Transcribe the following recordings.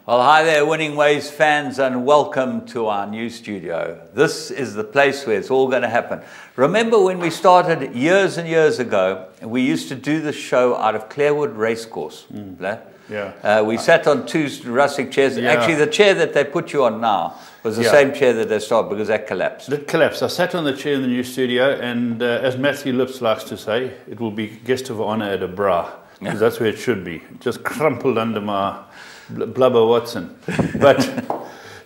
Well, hi there, Winning Ways fans, and welcome to our new studio. This is the place where it's all going to happen. Remember when we started years and years ago, we used to do the show out of Clarewood Racecourse. Yeah. We sat on two rustic chairs. Yeah. Actually, the chair that they put you on now was the same chair that they started, because that collapsed. It collapsed. I sat on the chair in the new studio, and as Matthew Lips likes to say, it will be guest of honor at a bra, because that's where it should be. Just crumpled under my blubber Watson. But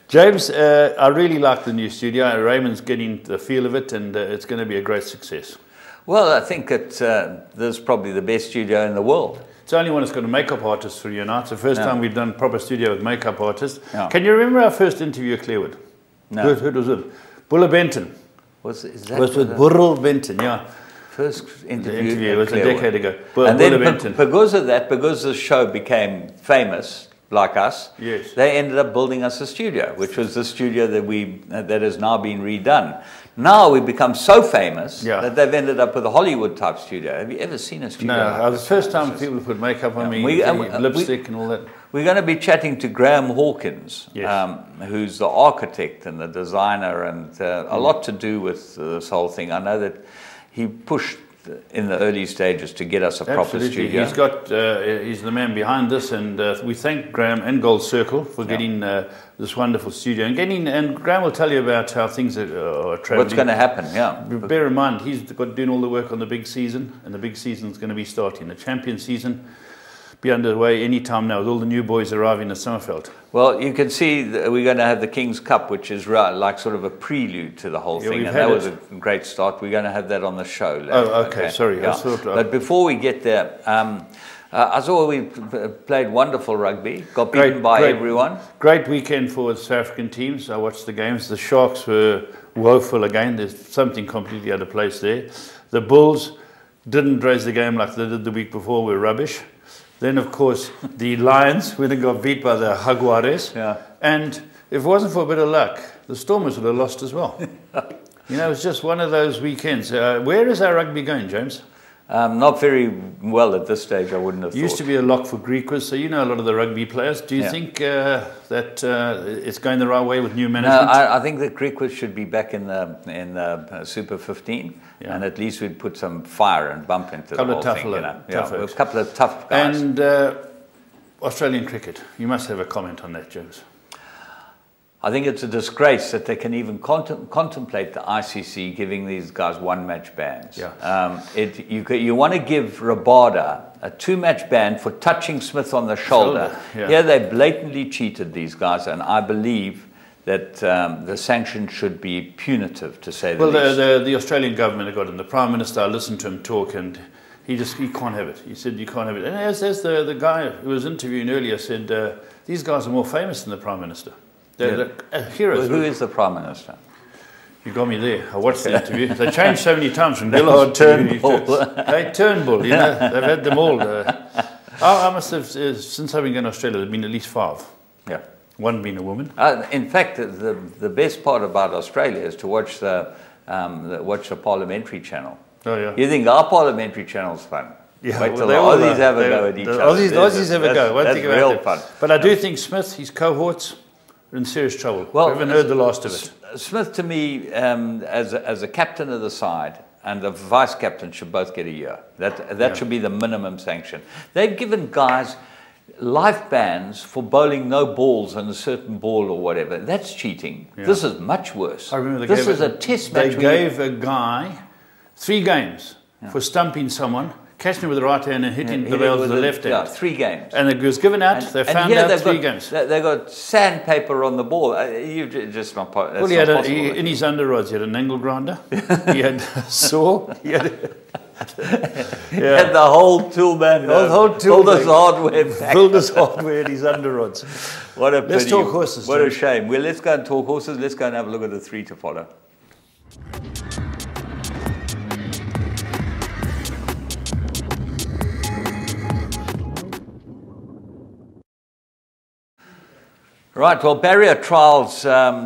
James, I really like the new studio. Raymond's getting the feel of it, and it's going to be a great success. Well, I think this is probably the best studio in the world. It's the only one that's got a makeup artist for you now. It's the first time we've done proper studio with makeup artists. Yeah. Can you remember our first interview at Clarewood? No. Who was it? Buller Benton. Was with Burrell Benton, yeah. First interview was a decade ago. And then because of that, because the show became famous, like us, yes, they ended up building us a studio, which was the studio that has now been redone. Now we've become so famous that they've ended up with a Hollywood type studio. Have you ever seen a studio? No, like it was the first time people put makeup on me, lipstick and all that. We're going to be chatting to Graham Hawkins, who's the architect and the designer, and a lot to do with this whole thing. I know that he pushed in the early stages to get us a proper studio. He's got, he's the man behind this, and we thank Graham and Gold Circle for getting this wonderful studio and Graham will tell you about how things are traveling. What's going to happen? Bear in mind, he's got doing all the work on the big season, and the big season's going to be starting. The champion season be underway any time now, with all the new boys arriving at Summerfeld. Well, you can see that we're going to have the King's Cup, which is like sort of a prelude to the whole thing, and that was a great start. We're going to have that on the show later. Oh, okay, sorry. Yeah. But before we get there, I saw we played wonderful rugby, got beaten by everyone. Great weekend for the South African teams. I watched the games. The Sharks were woeful again. There's something completely out of place there. The Bulls didn't raise the game like they did the week before, were rubbish. Then, of course, the Lions went and got beat by the Jaguares. Yeah. And if it wasn't for a bit of luck, the Stormers would have lost as well. You know, it's just one of those weekends. Where is our rugby going, James? Not very well at this stage, I wouldn't have thought. Used to be a lock for Griquas, so you know a lot of the rugby players. Do you think that it's going the right way with new management? No, I think that Griquas should be back in the Super 15, and at least we'd put some fire and bump into the whole thing. A couple of tough guys. And Australian cricket, you must have a comment on that, James. I think it's a disgrace that they can even contemplate the ICC giving these guys one-match bans. Yeah. You want to give Rabada a two-match ban for touching Smith on the shoulder. Yeah, they blatantly cheated these guys, and I believe that the sanction should be punitive, to say the least. Well, the Australian government got him. The Prime Minister, I listened to him talk, and he can't have it. He said, you can't have it. And as the guy who was interviewing earlier said, these guys are more famous than the Prime Minister. They're heroes. Who is the Prime Minister? You got me there. I watched the interview. They changed so many times from Dillard to Turnbull. You know, they've had them all. I must have, since I've been in Australia, there've been at least 5. Yeah. One being a woman. In fact, the best part about Australia is to watch the parliamentary channel. Oh yeah. You think our parliamentary channel's fun? Yeah, wait till the Aussies have a go at each other. Aussies have a go. That's real fun. But I do think Smith, his cohorts, are in serious trouble. Well, we haven't heard the last of it. Smith, to me, as a captain of the side and the vice captain, should both get a year. That should be the minimum sanction. They've given guys life bans for bowling no balls on a certain ball or whatever. That's cheating. Yeah. This is much worse. I remember this is a test match. They gave a guy 3 games for stumping someone, catching him with the right hand and hitting the rails with the left hand. Yeah, 3 games. And it was given out. They found out 3 games. They got sandpaper on the ball. You just not. Well, he had in his underrods. He had an angle grinder. He had a saw. He had the whole tool man. The whole tool. Build his hardware. Build his hardware in his underrods. What a pity. Let's talk horses. What a shame. Well, let's go and talk horses. Let's go and have a look at the 3 to follow. Right, well, barrier trials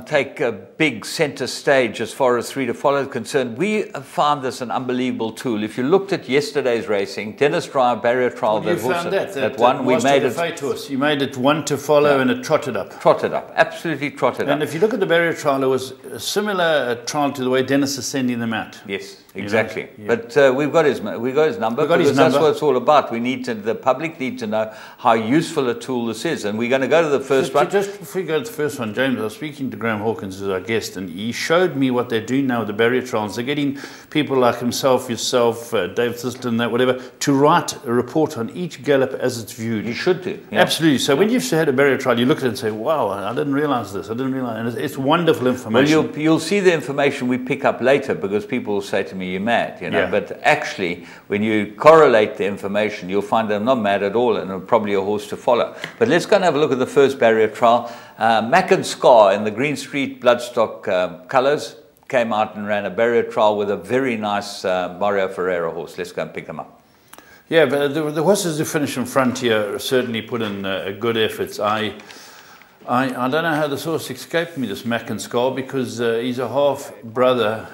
take a big centre stage as far as 3 to follow is concerned. We have found this an unbelievable tool. If you looked at yesterday's racing, Dennis Drive barrier trial, you found that one, we made it. You made it 1 to follow, and it trotted up. Trotted up, absolutely trotted up. And if you look at the barrier trial, it was a similar trial to the way Dennis is sending them out. Yes, exactly. You know? Yeah. But we've got his number. That's what it's all about. The public need to know how useful a tool this is, and we're going to go to the first one. Just before we go to the first one, James, I was speaking to Graham Hawkins as our guest, and he showed me what they're doing now with the barrier trials. They're getting people like himself, yourself, Dave Thistleton, that whatever, to write a report on each gallop as it's viewed. You should do. Yeah. Absolutely. So when you've had a barrier trial, you look at it and say, wow, I didn't realize this. I didn't realize. And it's wonderful information. Well, you'll see the information we pick up later, because people will say to me, you're mad, you know. Yeah. But actually, when you correlate the information, you'll find I'm not mad at all, and probably a horse to follow. But let's go and have a look at the first barrier trial. Mac and Scar in the Green Street Bloodstock colours came out and ran a barrier trial with a very nice Mario Ferreira horse. Let's go and pick them up. Yeah, but the horses who finished in front here certainly put in a good effort. I don't know how this horse escaped me, this Mac and Scar, because he's a half brother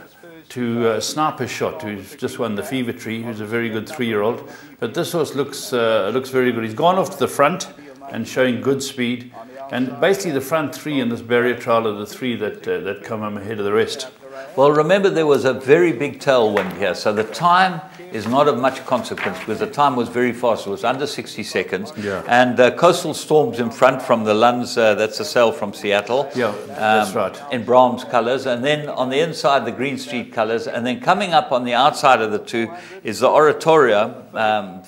to Sniper Shot, who's just won the Fever Tree, who's a very good 3-year-old. But this horse looks very good. He's gone off to the front and showing good speed. And basically the front 3 in this barrier trial are the 3 that come ahead of the rest. Well, remember there was a very big tailwind here, so the time is not of much consequence, because the time was very fast. It was under 60 seconds. Yeah. And Coastal Storms in front from the Lunds, that's a sale from Seattle. Yeah, that's right. In Brahms colours. And then on the inside, the Green Street colours. And then coming up on the outside of the two is the Oratoria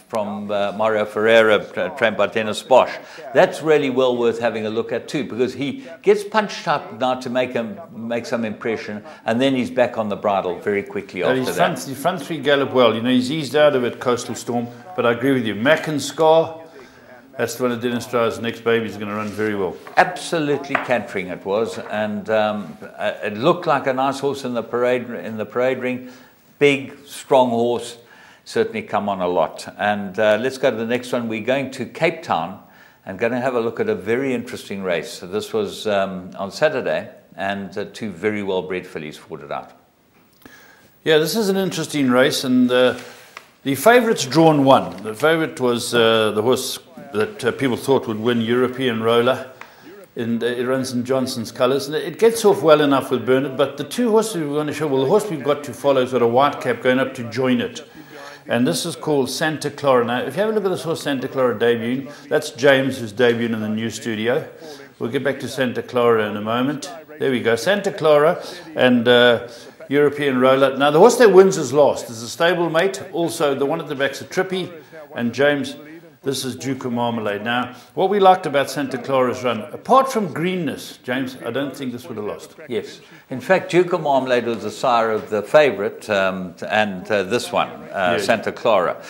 from Mario Ferreira, trained by Dennis Bosch. That's really well worth having a look at too, because he gets punched up now to make some impression, and then he's back on the bridle very quickly after that. His front 3 gallop well. You know, he's eased out of it, Coastal Storm, but I agree with you. Mac and Scar, that's the one of Dennis Drive's next baby is going to run very well. Absolutely cantering it was, and it looked like a nice horse in the parade ring. Big, strong horse, certainly come on a lot. And let's go to the next one. We're going to Cape Town and going to have a look at a very interesting race. So this was on Saturday, and 2 very well-bred fillies fought it out. Yeah, this is an interesting race, and the favourite's drawn 1. The favourite was the horse that people thought would win, European Roller. And it runs in Johnson's colours. And it gets off well enough with Bernard, but the 2 horses we want to show, well, the horse we've got to follow has got a white cap going up to join it. And this is called Santa Clara. Now, if you have a look at this horse, Santa Clara debuting, that's James who's debuting in the new studio. We'll get back to Santa Clara in a moment. There we go, Santa Clara and European Roller. Now, the horse that wins is last. There's a stablemate. Also, the one at the back's a Trippy. And James, this is Duke of Marmalade. Now, what we liked about Santa Clara's run, apart from greenness, James, I don't think this would have lost. Yes. In fact, Duke of Marmalade was the sire of the favourite and this one, Santa Clara.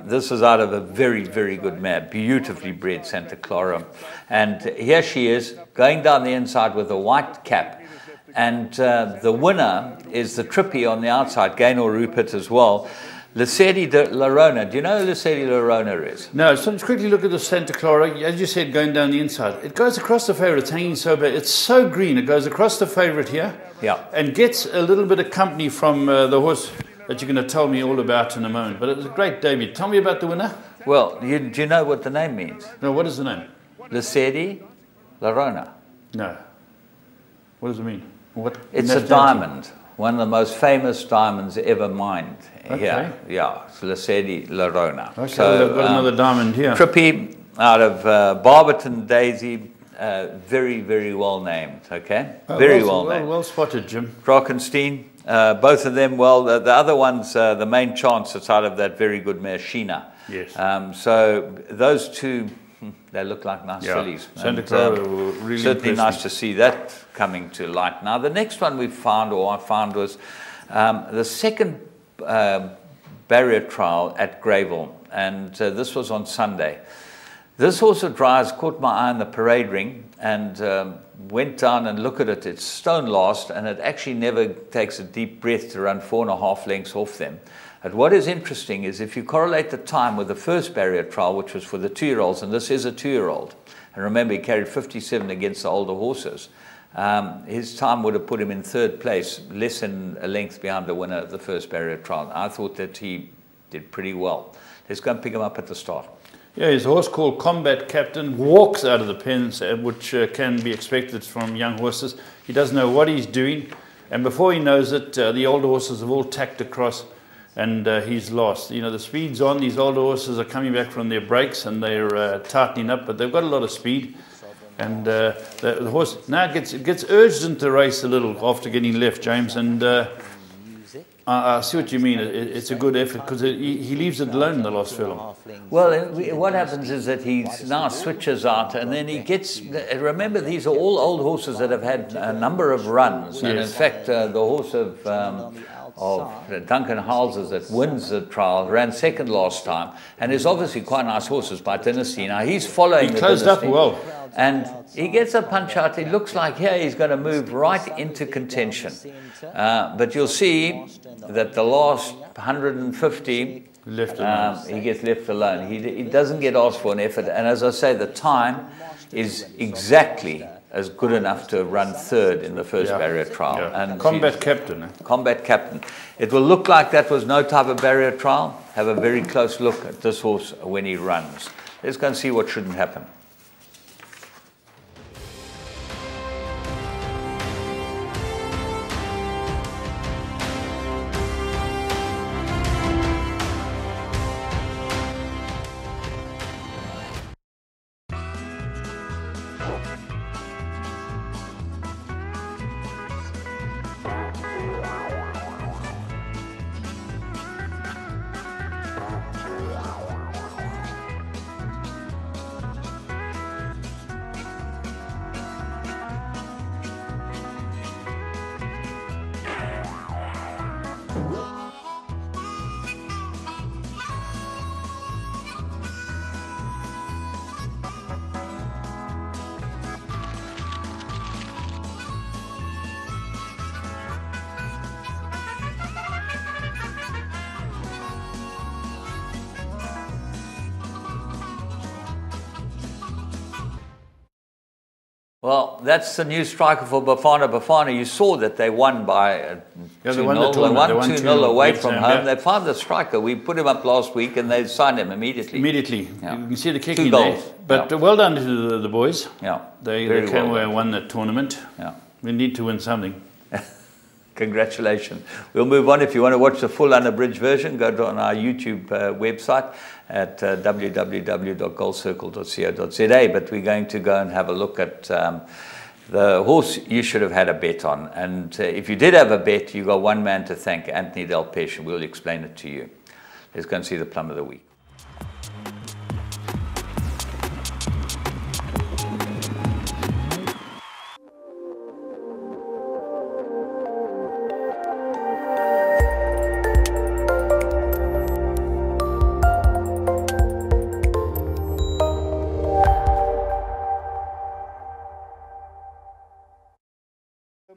This is out of a very, very good mare, beautifully bred Santa Clara. And here she is, going down the inside with a white cap. And the winner is the Trippy on the outside, Gaynor Rupert as well. Licedi de Larona. Do you know who Licedi Larona is? No, so let's quickly look at the Santa Clara. As you said, going down the inside. It goes across the favourite. It's hanging so bad. It's so green. It goes across the favourite here. Yeah. And gets a little bit of company from the horse that you're going to tell me all about in a moment. But it was a great debut. Tell me about the winner. Well, do you know what the name means? No, what is the name? Licedi Larona. No. What does it mean? What? It's a diamond. One of the most famous diamonds ever mined Okay. here. Yeah, it's Licedi Larona. Okay, so, I've got another diamond here. Trippy out of Barberton Daisy, very, very well named, okay? Very well named. Well spotted, Jim. Drakenstein, both of them well. The other one's the main chance that's out of that very good mare, Sheena. Yes. So those 2, they look like nice fillies. Santa Clara really certainly nice to see that coming to light. Now, the next one we found, or I found, was the second barrier trial at Greyville, and this was on Sunday. This horse of Dry's caught my eye in the parade ring and went down and looked at it. It's stone last, and it actually never takes a deep breath to run 4.5 lengths off them. And what is interesting is if you correlate the time with the first barrier trial, which was for the 2-year-olds, and this is a 2-year-old, and remember he carried 57 against the older horses, his time would have put him in third place, less than a length behind the winner of the first barrier trial. I thought that he did pretty well. Let's go and pick him up at the start. Yeah, his horse called Combat Captain walks out of the pens, which can be expected from young horses. He doesn't know what he's doing, and before he knows it, the older horses have all tacked across, and he's lost. You know, the speed's on. These older horses are coming back from their breaks, and they're tightening up, but they've got a lot of speed. And the horse now gets urged into the race a little after getting left, James, and I see what you mean. It's a good effort because he leaves it alone in the last furlong. Well, what happens is that he now switches out, and then he gets. Remember, these are all old horses that have had a number of runs, and in fact, the horse of Duncan Houses that wins the trial ran second last time, and is obviously quite nice horses by Dynasty. Now he's following. He closed up well. And he gets a punch out. It looks like here he's going to move right into contention. But you'll see that the last 150, he gets left alone. He doesn't get asked for an effort. And as I say, the time is exactly as good enough to run third in the first barrier trial. Yeah. And Combat Captain. Combat Captain. It will look like that was no type of barrier trial. Have a very close look at this horse when he runs. Let's go and see what shouldn't happen. Well, that's the new striker for Bafana Bafana. You saw that they won by 2-0. They won 2-0 away from home. They found the striker. We put him up last week and they signed him immediately. Immediately. Yeah. You can see the kick 2 in goals. there. But well done to the boys. Yeah. They came away and won that tournament. Yeah. We need to win something. Congratulations. We'll move on. If you want to watch the full unabridged version, go to on our YouTube website at www.goldcircle.co.za. But we're going to go and have a look at the horse you should have had a bet on. And if you did have a bet, you got one man to thank, Anthony Del Pesce, and we'll explain it to you. Let's go and see the plum of the week.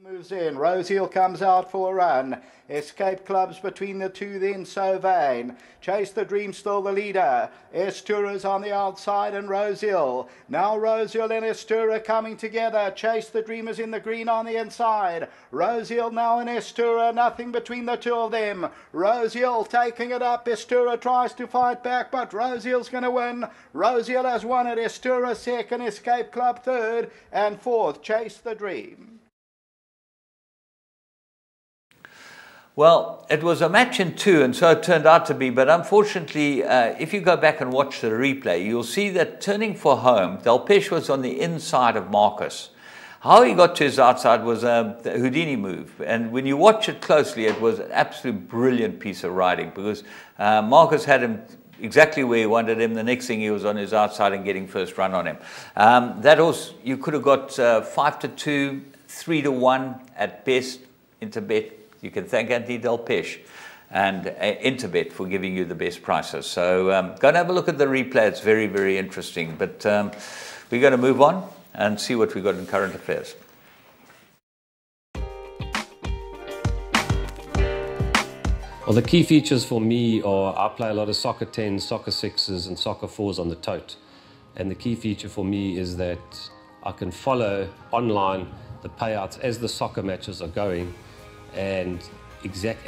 Moves in. Rosehill comes out for a run. Escape Clubs between the two, then So Vain. Chase the Dream still the leader. Estura's on the outside and Rosehill. Now Rosehill and Estura coming together. Chase the Dream is in the green on the inside. Rosehill now and Estura, nothing between the two of them. Rosehill taking it up. Estura tries to fight back, but Rosehill's going to win. Rosehill has won it. Estura second, Escape Club third, and fourth, Chase the Dream. Well, it was a match in two, and so it turned out to be. But unfortunately, if you go back and watch the replay, you'll see that turning for home, Del Pesce was on the inside of Marcus. How he got to his outside was a Houdini move. And when you watch it closely, it was an absolute brilliant piece of riding because Marcus had him exactly where he wanted him. The next thing, he was on his outside and getting first run on him. That was, you could have got 5-2, 3-1 at best into bet. You can thank Anthony Del Pesce and Interbet for giving you the best prices. So go and have a look at the replay. It's very, very interesting. But we're going to move on and see what we've got in current affairs. Well, the key features for me are I play a lot of soccer 10s, soccer 6s and soccer 4s on the tote. And the key feature for me is that I can follow online the payouts as the soccer matches are going and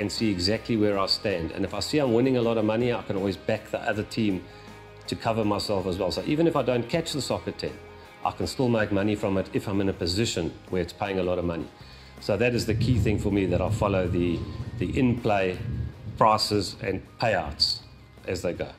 see exactly where I stand. And if I see I'm winning a lot of money, I can always back the other team to cover myself as well. So even if I don't catch the soccer 10, I can still make money from it if I'm in a position where it's paying a lot of money. So that is the key thing for me, that I follow the in-play prices and payouts as they go.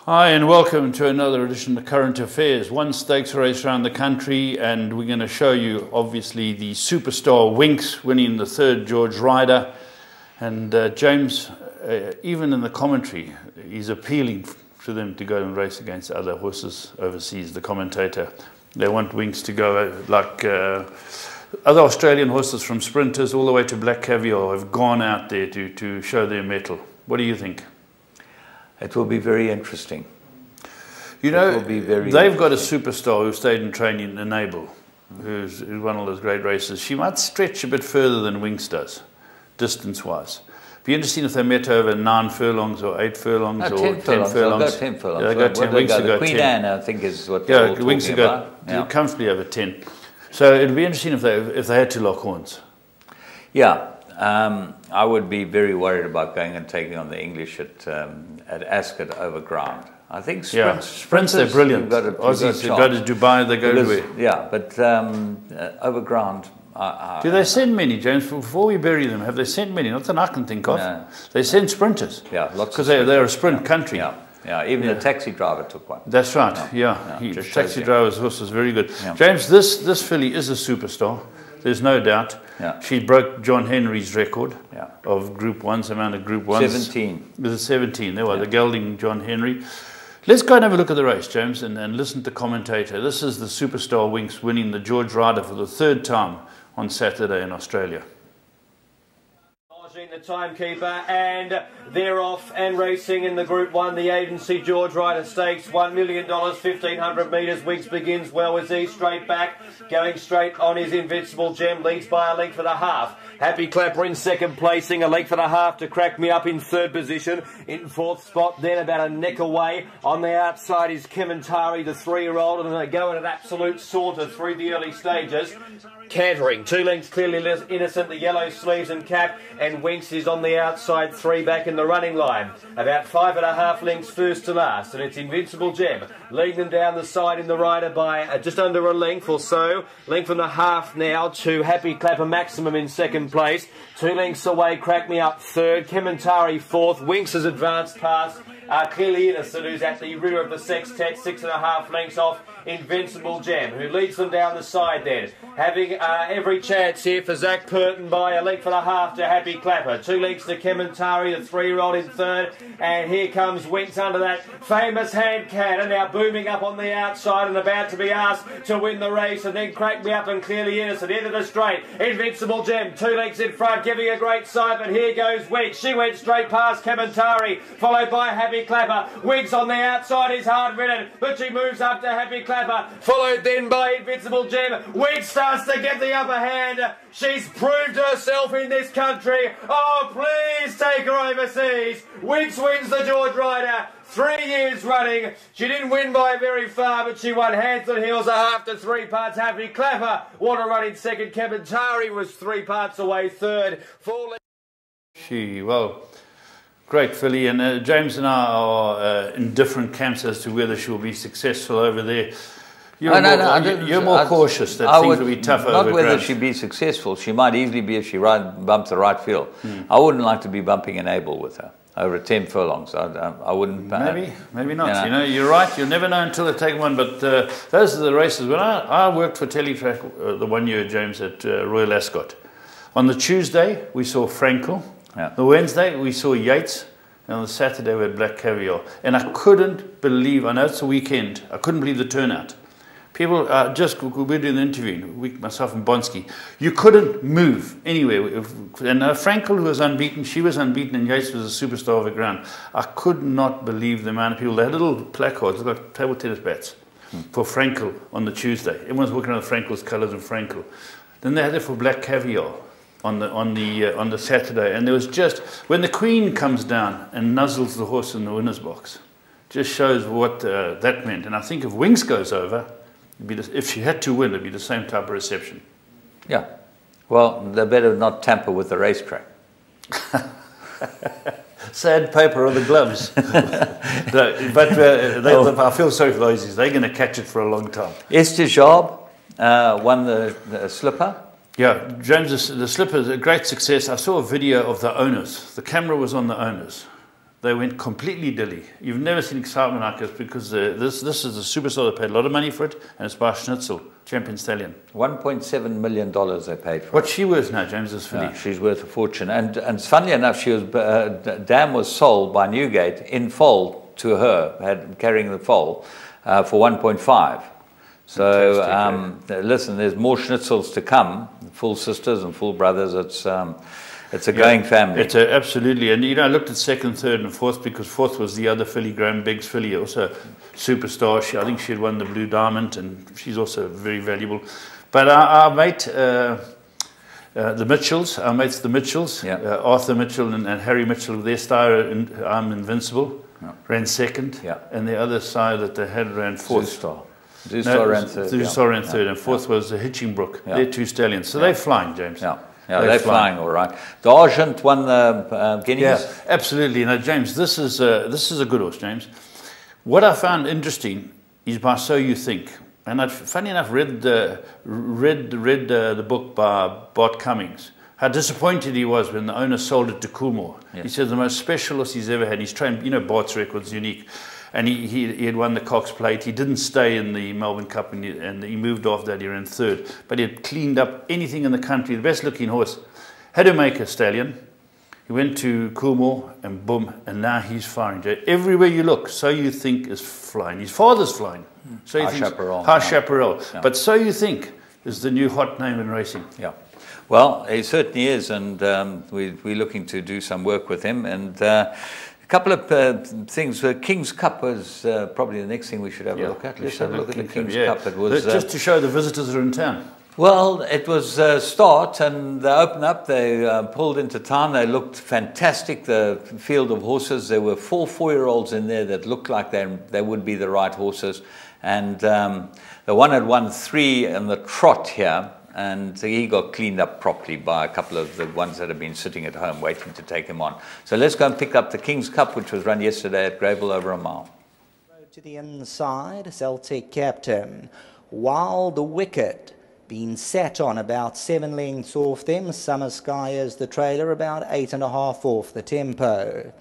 Hi and welcome to another edition of Current Affairs. One stakes race around the country, and we're going to show you obviously the superstar Winks winning the third George Rider. And James, even in the commentary, he's appealing to them to go and race against other horses overseas, the commentator. They want Winks to go like other Australian horses, from sprinters all the way to Black Caviar, have gone out there to show their mettle. What do you think? It will be very interesting. You know, they've got a superstar who stayed in training in Enable, who's won all those great races. She might stretch a bit further than Winks does, distance-wise. Be interesting if they met over 9 furlongs or 8 furlongs or 10 furlongs. They'll go 10 furlongs. Yeah, they go 10. Winks will go 10. Queen Anne, I think, is what they're all Winks will go comfortably over 10. So it'd be interesting if they had to lock horns. Yeah. I would be very worried about going and taking on the English at Ascot over ground. I think sprints they're brilliant. Aussies, they go to Dubai, they go to... Yeah, but over ground... Do they send many, James? Before we bury them, have they sent many? Not that I can think of. No. They send sprinters. Yeah, lots. Because they're a sprint country. Yeah, even the taxi driver took one. That's right, the taxi driver's horse was very good. Yeah. James, this filly is a superstar. There's no doubt. Yeah. She broke John Henry's record of Group 1's, amount of Group 1's. 17. It was 17. There were the gelding John Henry. Let's go and have a look at the race, James, and listen to the commentator. This is the superstar Winks winning the George Rider for the 3rd time on Saturday in Australia. The timekeeper, and they're off and racing in the Group 1, the Agency George Rider Stakes, $1 million, 1,500 metres. Winks begins well as he straight back, going straight on his Invincible Gem, leads by a length for the half. Happy Clapper in 2nd placing, a length for the half to Crack Me Up in 3rd position. In 4th spot, then about a neck away. On the outside is Kementari, the 3-year-old, and they go at an absolute saunter through the early stages. Cantering, 2 lengths Clearly Innocent, the yellow sleeves and cap, and Winks is on the outside, 3 back in the running line. About 5.5 lengths first to last, and it's Invincible Gem leading them down the side in the rider by just under a length or so. Length and a half now to Happy Clapper Maximum in 2nd place. 2 lengths away, Crack Me Up 3rd, Kementari 4th. Winks has advanced past Clearly Innocent, who's at the rear of the sextet, 6.5 lengths off Invincible Gem, who leads them down the side then. Having every chance here for Zach Purton by a length and a half to Happy Clapper. 2 lengths to Kementari, the 3-year-old in 3rd. And here comes Winks under that famous hand cannon, now booming up on the outside and about to be asked to win the race. And then Crack Me Up and Clearly Innocent into the straight. Invincible Gem, 2 lengths in front, giving a great sight. But here goes Winks. She went straight past Kementari, followed by Happy Clapper. Winks on the outside is hard ridden, but she moves up to Happy Clapper. Clapper, followed then by Invincible Gem. Weeks starts to get the upper hand. She's proved herself in this country. Oh, please take her overseas. Weeks wins the George Rider. 3 years running. She didn't win by very far, but she won hands and heels, a half to 3 parts happy. Clapper, what a run in second. Kevintari was 3 parts away third. Well, great filly, and James and I are in different camps as to whether she'll be successful over there. You're more cautious that things will be tough over Not whether ground. she'd be successful. She might easily be if she bumps the right field. I wouldn't like to be bumping an able with her over 10 furlongs. I wouldn't. Maybe not. You know, you're right. You'll never know until they take one. But those are the races. When I worked for Teletrack the 1 year, James, at Royal Ascot, on the Tuesday we saw Frankel. Yeah. The Wednesday we saw Yates. And on the Saturday we had Black Caviar. And I couldn't believe, I know it's a weekend, I couldn't believe the turnout. People we're doing the interview, myself and Bonsky, you couldn't move anywhere. And Frankel was unbeaten, she was unbeaten, and Yates was a superstar of the ground. I could not believe the amount of people. They had little placards, like table tennis bats, for Frankel on the Tuesday. Everyone's walking around with Frankel's colours and Frankel. Then they had it for Black Caviar on the Saturday. And there was just, when the Queen comes down and nuzzles the horse in the winner's box, just shows what that meant. And I think if Winks goes over, if she had to win, it'd be the same type of reception. Yeah. Well, they better not tamper with the racetrack. Sandpaper or the gloves. I feel sorry for those. They're going to catch it for a long time. Esther Job won the slipper. Yeah, James, the slipper is a great success. I saw a video of the owners. The camera was on the owners. They went completely dilly. You've never seen excitement like this, because this is a superstar that paid a lot of money for it, and it's by Schnitzel, champion stallion. $1.7 million they paid for it. What's she worth now, James, this filly? She's worth a fortune. And funnily enough, she was Dam was sold by Newgate in foal to her, carrying the foal, for 1.5. So listen, there's more Schnitzels to come, full sisters and full brothers. It's a going family. It's absolutely. And, you know, I looked at second, third and fourth, because fourth was the other filly, Graham Biggs filly, also superstar. I think she had won the Blue Diamond, and she's also very valuable. But our mate, the Mitchells, our mates the Mitchells, Arthur Mitchell and Harry Mitchell, their star, I'm Invincible, ran second. And the other side that they had ran fourth. Zustar ran third. Zustar ran third, and fourth was Hitchingbrook. They're 2 stallions. So they're flying, James. Yeah, they're flying all right. The Argent won the Guineas. Yeah, absolutely. Now, James, this is a good horse, James. What I found interesting is by So You Think, and I'd, funny enough, read the book by Bart Cummings. How disappointed he was when the owner sold it to Coolmore. He said the most special horse he's ever had. He's trained, you know, Bart's record's unique. And he had won the Cox Plate. He didn't stay in the Melbourne Cup, and he moved off that. He ran third. But he had cleaned up anything in the country. The best looking horse. Had to make a stallion. He went to Coolmore, and boom, and now he's firing. Everywhere you look, So You Think is flying. His father's flying. So you High Chaparral. Yeah. But So You Think is the new hot name in racing. Yeah. Well, he certainly is, and we're looking to do some work with him. And a couple of things. King's Cup was probably the next thing we should have a look at. Let's have a look at the King's Cup. It was just to show the visitors are in town. Well, it was start, and they opened up. They pulled into town. They looked fantastic. The field of horses. There were 4 4-year-olds in there that looked like they would be the right horses, and the one had won 3 in the trot here. And he got cleaned up properly by a couple of the ones that have been sitting at home waiting to take him on. So let's go and pick up the King's Cup, which was run yesterday at Greyville, over a mile. To the inside, Celtic Captain. Wild Wicked, been sat on about 7 lengths off them. Summer Sky is the trailer, about 8.5 off the tempo.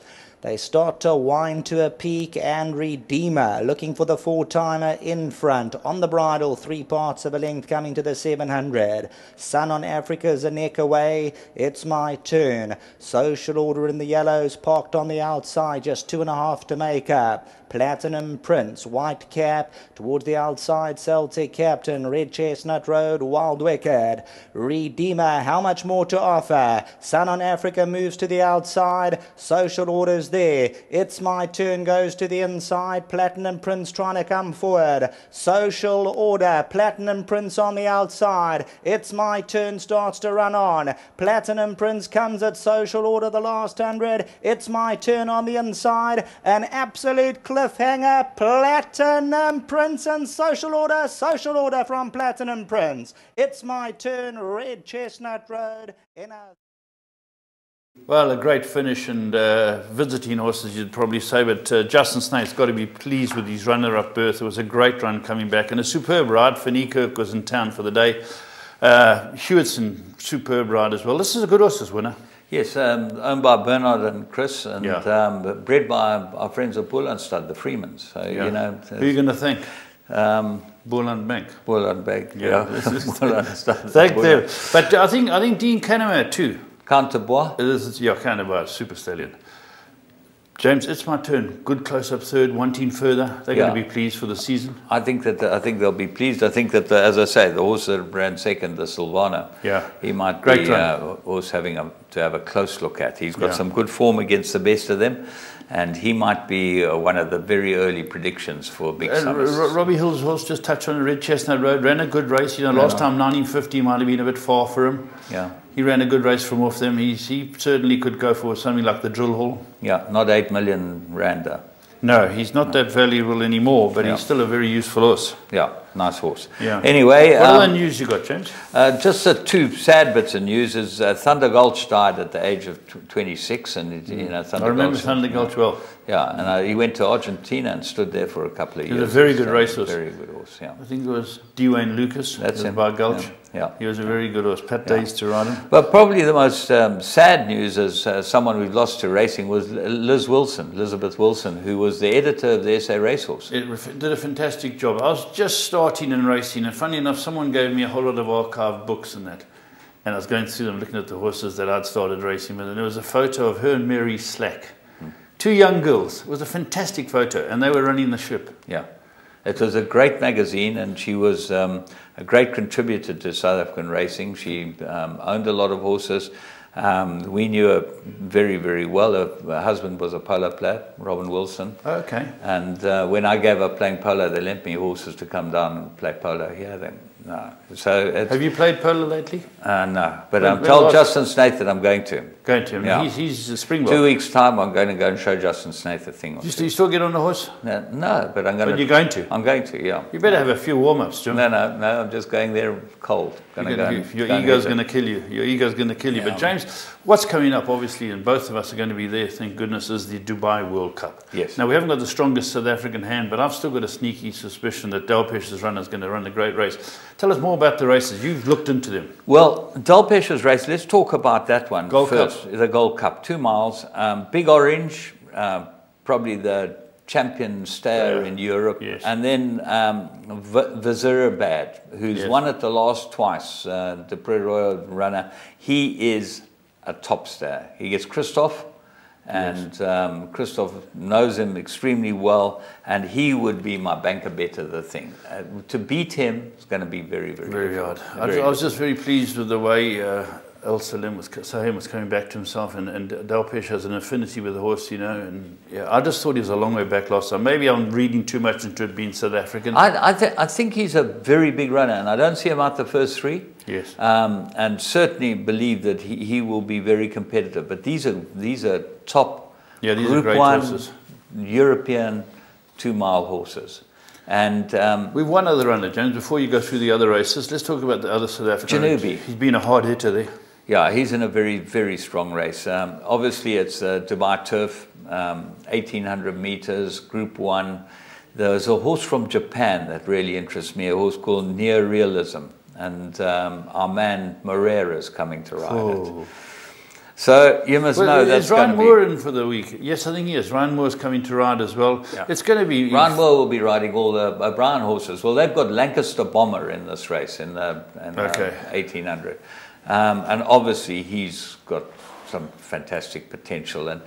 They start to wind to a peak, and Redeemer looking for the 4-timer in front. On the bridle, 3 parts of a length coming to the 700. Sun on Africa's a neck away. It's My Turn. Social Order in the yellows parked on the outside, just 2.5 to make up. Platinum Prince, White Cap, towards the outside, Celtic Captain, Red Chestnut Road, Wild Wicked. Redeemer, how much more to offer? Sun on Africa moves to the outside. Social Orders there. It's My Turn goes to the inside. Platinum Prince trying to come forward. Social Order. Platinum Prince on the outside. It's My Turn starts to run on. Platinum Prince comes at Social Order the last 100. It's My Turn on the inside. An absolute cliffhanger. Platinum Prince and Social Order. Social Order from Platinum Prince. It's My Turn. Red Chestnut Road in a... Well, a great finish, and visiting horses, you'd probably say, but Justin Snaith's got to be pleased with his runner-up berth. It was a great run coming back, and a superb ride. Van Kirk was in town for the day. Hewitson, superb ride as well. This is a good horses winner. Yes, owned by Bernard and Chris, and Yeah. bred by our friends of Boerlandstad, the Freemans. So, Yeah. you know, Who are you going to thank? Boerland Bank. Boerland Bank, Yeah. Boerlandstad. Thank them. But I think Dean Canema too. Canterbois. This is, yeah, Canterbois, super stallion. James, it's My Turn. Good close-up third, wanting further. They're going to be pleased for the season. I think they'll be pleased. I think that, as I say, the horse that ran second, the Silvana, Yeah. he might Great be run. horse to have a close look at. He's got Yeah. some good form against the best of them, and he might be one of the very early predictions for big summers. Robbie Hill's horse just touched on the Red Chestnut Road, ran a good race. You know, last time 1950 might have been a bit far for him. Yeah. He ran a good race from off them. He certainly could go for something like the Drill Hall. Yeah, not 8 million rand. No, he's not that valuable anymore, but Yeah. he's still a very useful horse. Yeah, nice horse. Yeah. Anyway, What other news you got, James? just the two sad bits of news is Thunder Gulch died at the age of 26, and you know, Thunder I remember Gulch, Thunder Gulch well. Yeah, and he went to Argentina and stood there for a couple of years. He was a very good So, racehorse. Very good horse, yeah. I think it was Dwayne Lucas. That's it was him. by Gulch. Yeah. He was a very good horse. Pat Day used to ride him. But probably the most sad news as someone we've lost to racing was Elizabeth Wilson, who was the editor of the SA Racehorse. It did a fantastic job. I was just starting in racing, and funny enough, someone gave me a whole lot of archived books and that. And I was going through them, looking at the horses that I'd started racing with, and there was a photo of her and Mary Slack. Two young girls. It was a fantastic photo, and they were running the ship. Yeah. It was a great magazine, and she was a great contributor to South African racing. She owned a lot of horses. We knew her very, very well. Her husband was a polo player, Robin Wilson. Okay. And when I gave up playing polo, they lent me horses to come down and play polo here. No. So have you played polo lately? No, but I'm told Justin Snaith that I'm going to. Going to him. Yeah. He's a Springbok. 2 weeks' time, I'm going to go and show Justin Snaith a thing. Do you still get on the horse? No, but I'm going to. But you're going to? I'm going to, yeah. You better have a few warm-ups, Jim. No, I'm just going there cold. Your ego's going to kill you. Your ego's going to kill you. But James, what's coming up, obviously, and both of us are going to be there, thank goodness, is the Dubai World Cup. Yes. Now, we haven't got the strongest South African hand, but I've still got a sneaky suspicion that Delpesh's runner is going to run a great race. Tell us more about the races. You've looked into them. Well, Delpesh's race, let's talk about that one Gold first. Cup. The Gold Cup, 2 miles. Big Orange, probably the champion stayer in Europe. Yes. And then Vizirabad, who's won it the last twice, the Pre-Royal runner. He is a top stayer. He gets Christoph, and Christoph knows him extremely well, and he would be my banker bet of the thing. To beat him is going to be very, very, Very hard. Very I was just very pleased with the way El Salim was coming back to himself, and Delpesh has an affinity with the horse, you know. And yeah, I just thought he was a long way back last time. Maybe I'm reading too much into it being South African. I think he's a very big runner, and I don't see him out the first 3. Yes. And certainly believe that he will be very competitive. But these are top these are Group great 1 horses. European 2-mile horses. And We've one other runner, James. Before you go through the other races, let's talk about the other South African. Janubi. He's been a hard hitter there. yeah, he's in a very, very strong race. Obviously, it's Dubai Turf, 1,800 meters, Group 1. There's a horse from Japan that really interests me, a horse called Near Realism. And our man Moreira is coming to ride it. So you must know that's going to be... Is Ryan Moore in for the week? Yes, I think he is. Ryan Moore's coming to ride as well. Yeah. It's going to be... Ryan Moore will be riding all the O'Brien horses. Well, they've got Lancaster Bomber in this race in the 1,800. And obviously he's got some fantastic potential. And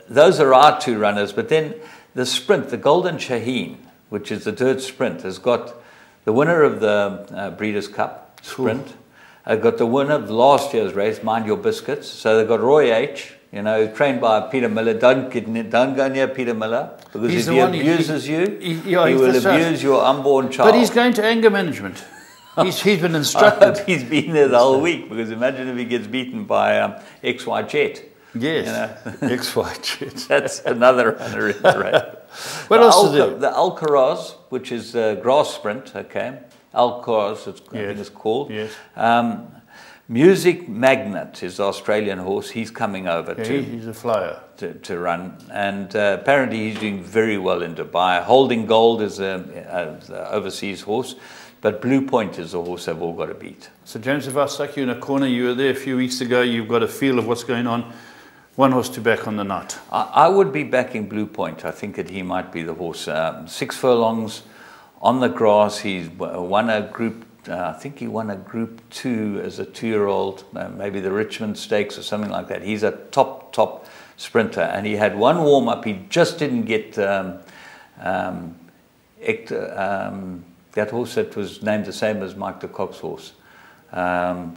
those are our 2 runners. But then the sprint, the Golden Shaheen, which is the dirt sprint, has got the winner of the Breeders' Cup sprint. I've got the winner of last year's race, Mind Your Biscuits. So they've got Roy H., You know, trained by Peter Miller. Don't go near Peter Miller, because if he abuses you, he will abuse your unborn child. But he's going to anger management. He's been instructed. I hope he's been there the whole week, because imagine if he gets beaten by XY Jet. Yes, you know? XY Jet. That's another runner in the race. What else is there? The Alcaraz, which is a grass sprint, okay. Alcaraz, I think it's called. Yes. Music Magnet is the Australian horse. He's coming over he's a flyer to run, and apparently he's doing very well in Dubai. Holding Gold is an overseas horse, but Blue Point is a horse they've all got to beat. So James, if I stuck you in a corner, you were there a few weeks ago, you've got a feel of what's going on. One horse to back on the night. I would be backing Blue Point. I think that he might be the horse. 6 furlongs on the grass. He's won a group. I think he won a Group 2 as a 2-year-old, maybe the Richmond Stakes or something like that. He's a top sprinter, and he had one warm-up. He just didn't get that horse that was named the same as Mike de Kock's horse.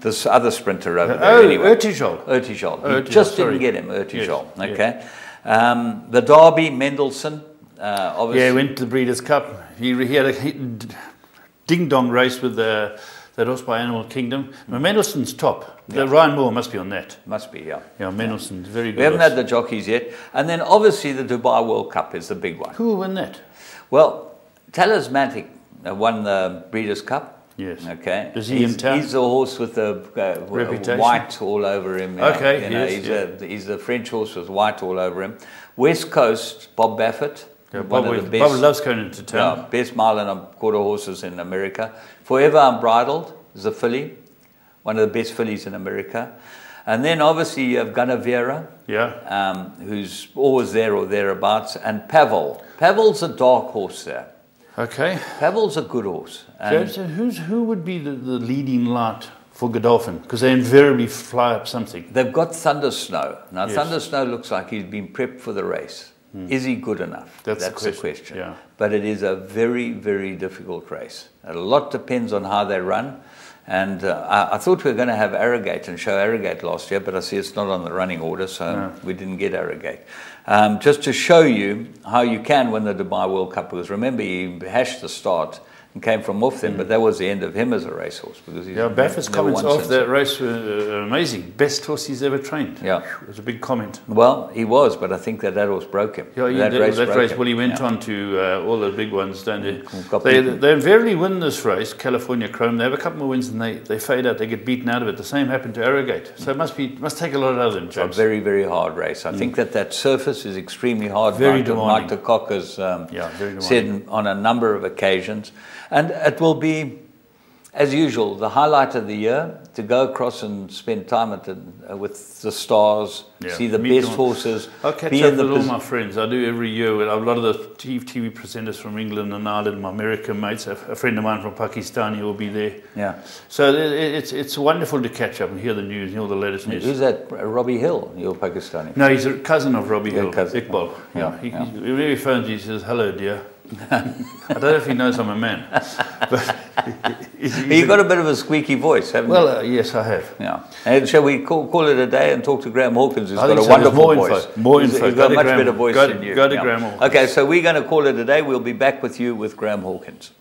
This other sprinter over there. Anyway. Urtijol. He just didn't get him, Urtijol. Yes, okay. Yes. The Derby, Mendelssohn. Obviously. Yeah, he went to the Breeders' Cup. He had a ding-dong race with that horse by Animal Kingdom. Mendelssohn's top. Yeah. Ryan Moore must be on that. Must be, yeah. Yeah, Mendelssohn's very good. We haven't had the jockeys yet. And then obviously the Dubai World Cup is the big one. Who will win that? Well, Talismanic won the Breeders' Cup. Yes. Okay. Is he in town? He's the horse with the white all over him. Okay. You know, he's the French horse with white all over him. West Coast, Bob Baffert. Yeah, Bob loves going into town. Yeah, best mile and a quarter horses in America. Forever Unbridled is a filly, one of the best fillies in America. And then obviously you have Guinevere, who's always there or thereabouts, and Pavel. Pavel's a dark horse there. Okay. Pavel's a good horse. So who would be the leading light for Godolphin? Because they invariably fly up something. They've got Thunder Snow. Now Thunder Snow looks like he's been prepped for the race. Is he good enough? That's the question. Yeah. But it is a very, very difficult race. A lot depends on how they run. And I thought we were going to have Arrogate and show Arrogate last year, but I see it's not on the running order, so we didn't get Arrogate. Just to show you how you can win the Dubai World Cup, because remember he hashed the start and came from off them, but that was the end of him as a racehorse. Because Baffert's comments after that race were amazing. Best horse he's ever trained. Yeah. It was a big comment. Well, he was, but I think that horse broke him. Yeah, that race, well, he went on to all the big ones, don't they? They invariably win this race, California Chrome. They have a couple more wins and they fade out. They get beaten out of it. The same happened to Arrogate. So it must take a lot out of them, James. It's a very, very hard race. I think that surface is extremely hard. Very demanding. Mike de Kock has said on a number of occasions. And it will be, as usual, the highlight of the year, to go across and spend time with the stars, see the best horses. I'll catch up with all my friends. I do every year with a lot of the TV presenters from England and Ireland, my American mates. A friend of mine from Pakistan, he will be there. Yeah. So it's wonderful to catch up and hear the news and hear all the latest news. Who's that? Robbie Hill, your Pakistani? No, he's a cousin of Robbie Hill, Iqbal. Whenever he phones, he says, "Hello, dear." I don't know if he knows I'm a man, but you've got a bit of a squeaky voice, haven't you? Well, yes, I have. Yeah. And shall we call it a day and talk to Graham Hawkins, who's got a wonderful voice? More info. He's got a much better voice than you. Go to Graham Hawkins. Okay, so we're going to call it a day. We'll be back with you with Graham Hawkins.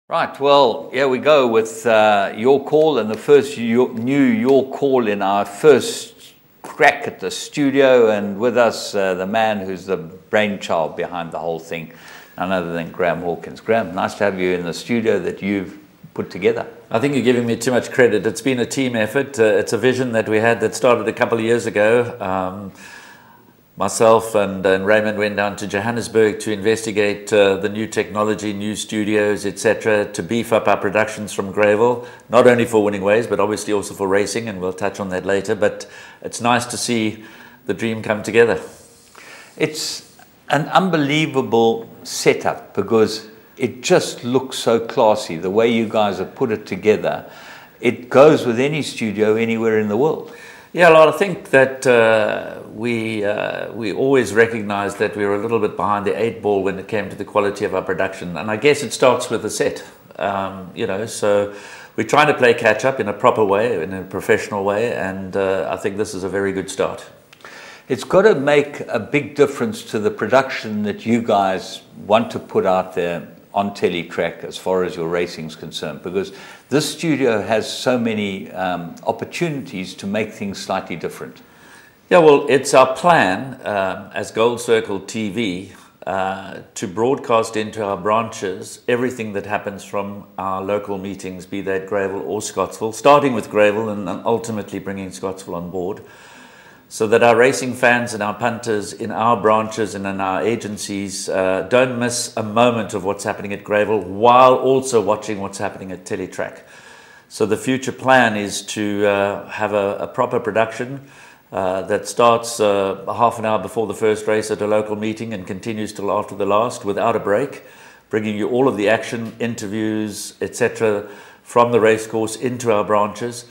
Right, well, here we go with your call, and the first new your call in our first crack at the studio, and with us the man who's the brainchild behind the whole thing, none other than Graham Hawkins. Graham, nice to have you in the studio that you've put together. I think you're giving me too much credit. It's been a team effort. It's a vision that we had that started a couple of years ago. Myself and Raymond went down to Johannesburg to investigate the new technology, new studios, etc., to beef up our productions from Greyville, not only for Winning Ways, but obviously also for racing, and we'll touch on that later. But it's nice to see the dream come together. It's an unbelievable setup because it just looks so classy. The way you guys have put it together, it goes with any studio anywhere in the world. Yeah, well, I think that we always recognized that we were a little bit behind the 8 ball when it came to the quality of our production. And I guess it starts with the set, you know, so we're trying to play catch up in a proper way, in a professional way, and I think this is a very good start. It's got to make a big difference to the production that you guys want to put out there on Teletrack as far as your racing is concerned, because this studio has so many opportunities to make things slightly different. Yeah, well, it's our plan as Gold Circle TV to broadcast into our branches everything that happens from our local meetings, be that Greyville or Scottsville, starting with Greyville and ultimately bringing Scottsville on board, so that our racing fans and our punters in our branches and in our agencies don't miss a moment of what's happening at Greyville while also watching what's happening at Teletrack. So the future plan is to have a proper production that starts half an hour before the first race at a local meeting and continues till after the last without a break, bringing you all of the action, interviews, etc. from the racecourse into our branches.